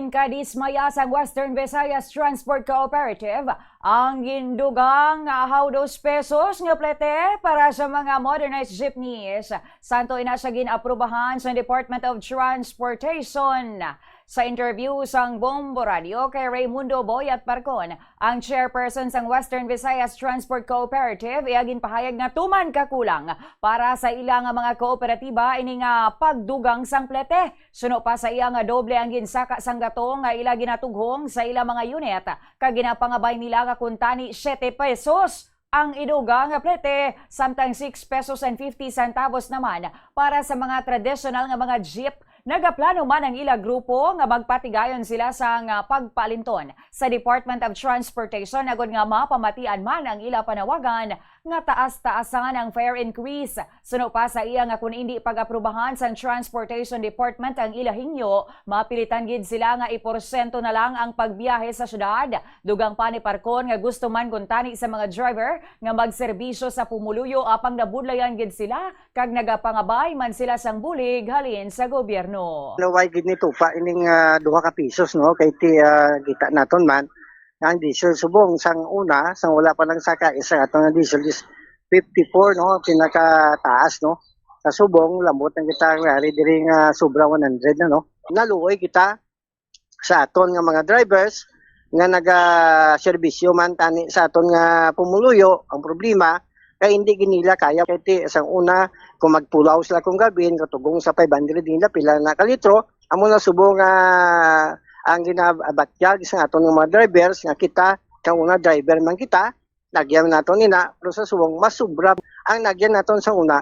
Halin kadismaya sa Western Visayas Transport Cooperative ang gindugang ₱2 nga plete para sa mga modernized jeepneys. Santo ina siya ginaprubahan sa Department of Transportation. Sa interview sang Bombo Radio kay Raymundo Boyat Parcon, ang chairperson sang Western Visayas Transport Cooperative iagin pahayag na tuman kakulang para sa ilang mga kooperatiba ini nga pagdugang sang plete. Suno pa sa iya nga doble ang ginsaka sang gatong nga ila ginatughong sa ilang mga unit kag ginapangabay nila nga kuntani ₱7 ang idugang nga plete, samtang ₱6.50 naman para sa mga traditional nga mga jeep. Nagaplano man ang ila grupo nga magpatigayon sila sa pagpalinton sa Department of Transportation agod nga mapamatian man ang ila panawagan nga taas-taasan ang fare increase. Suno pa sa iya nga kung hindi pag-aprubahan sa Transportation Department ang ila hingyo, mapilitan gid sila nga iporsyento na lang ang pagbiyahe sa syudad. Dugang pa ni Parcon nga gusto man kuntani sa mga driver nga magserbisyo sa pumuluyo apang nabudlayan gid sila kag nagapangabay man sila sang bulig halin sa gobyerno. Naway gid ni tupa ining ₱2 no kay ti kita naton man ang diesel subong sang una sang wala pa lang saka isa ato nga diesel is 54 no pinaka taas no sa subong lamot ang kita ari diri nga sobra 100 na no naluoy kita sa aton nga mga drivers nga naga-serbisyo man tani sa aton nga pumuluyo. Ang problema kay hindi ginila kaya kay ti sang una kung magpulaw sila kung gabin katugong sa 500 nila pila na kalitro amo na subong ang ginabatyag sa aton nga mga drivers nga kita kang una driver man kita nagyan naton nina pero sa subong mas sobra ang nagyan naton sa una